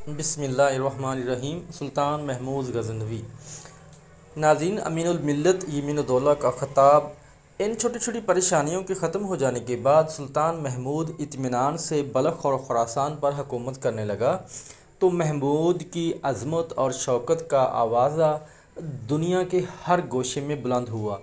بسم اللہ الرحمن الرحیم۔ سلطان محمود غزنوی۔ ناظرین، امین الملت یمین الدولہ کا خطاب۔ ان چھوٹی چھوٹی پریشانیوں کے ختم ہو جانے کے بعد سلطان محمود اطمینان سے بلخ اور خراسان پر حکومت کرنے لگا تو محمود کی عظمت اور شوکت کا آوازہ دنیا کے ہر گوشے میں بلند ہوا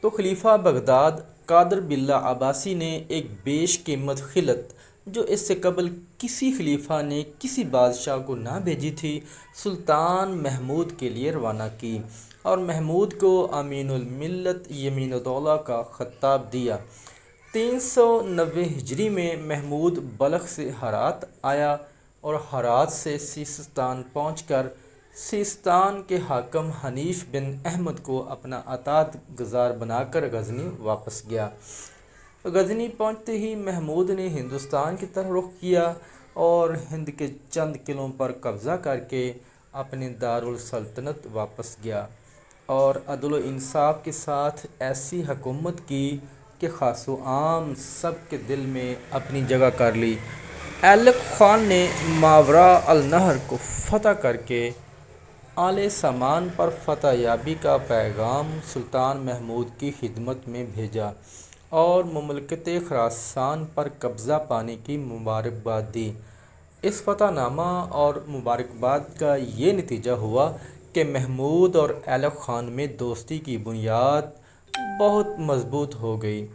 تو خلیفہ بغداد قادر باللہ عباسی نے ایک بیش قیمت خلعت، جو اس سے قبل کسی خلیفہ نے کسی بادشاہ کو نہ بھیجی تھی، سلطان محمود کے لیے روانہ کی اور محمود کو امین الملت یمین الدولہ کا خطاب دیا۔ 390 ہجری میں محمود بلخ سے ہرات آیا اور ہرات سے سیستان پہنچ کر سیستان کے حاکم حنیف بن احمد کو اپنا اطاعت گزار بنا کر غزنی واپس گیا۔ غزنی پہنچتے ہی محمود نے ہندوستان کی طرف رخ کیا اور ہند کے چند قلعوں پر قبضہ کر کے اپنے دارالسلطنت واپس گیا اور عدل و انصاف کے ساتھ ایسی حکومت کی کہ خاص و عام سب کے دل میں اپنی جگہ کر لی۔ ایلک خان نے ماوراء النہر کو فتح کر کے آل سامان پر فتح یابی کا پیغام سلطان محمود کی خدمت میں بھیجا اور مملکت خراسان پر قبضہ پانے کی مبارکباد دی۔ اس فتح نامہ اور مبارکباد کا یہ نتیجہ ہوا کہ محمود اور ایلک خان میں دوستی کی بنیاد بہت مضبوط ہو گئی۔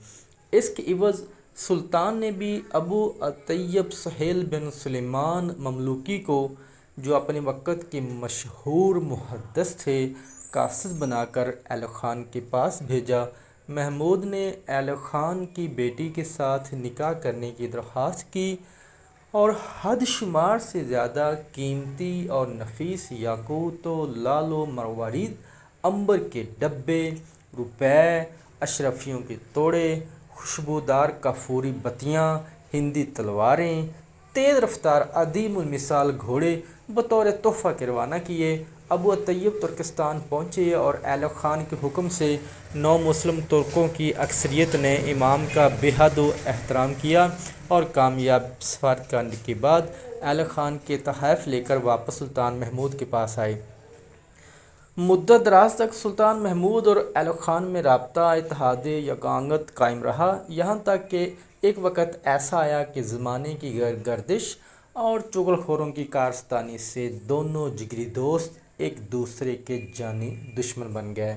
اس کے عوض سلطان نے بھی ابو الطیب سہیل بن سلیمان مملوکی کو، جو اپنے وقت کے مشہور محدث تھے، قاصد بنا کر ایلک خان کے پاس بھیجا۔ محمود نے ایلک خان کی بیٹی کے ساتھ نکاح کرنے کی درخواست کی اور حد شمار سے زیادہ قیمتی اور نفیس یاقوت و لعل و مروارید، عنبر کے ڈبے، روپے، اشرفیوں کے توڑے، خوشبودار کافوری بتیاں، ہندی تلواریں، تیز رفتار عظیم المثال گھوڑے بطور تحفہ کے روانہ کیے۔ ابو الطیب ترکستان پہنچے اور ایلک خان کے حکم سے نو مسلم ترکوں کی اکثریت نے امام کا بے حد احترام کیا اور کامیاب سفارت کرنے کے بعد ایلک خان کے تحائف لے کر واپس سلطان محمود کے پاس آئے۔ مدت دراز تک سلطان محمود اور ایلک خان میں رابطہ اتحاد یگانگت قائم رہا، یہاں تک کہ ایک وقت ایسا آیا کہ زمانے کی گردش اور چغل خوروں کی کارستانی سے دونوں جگری دوست ایک دوسرے کے جانی دشمن بن گئے۔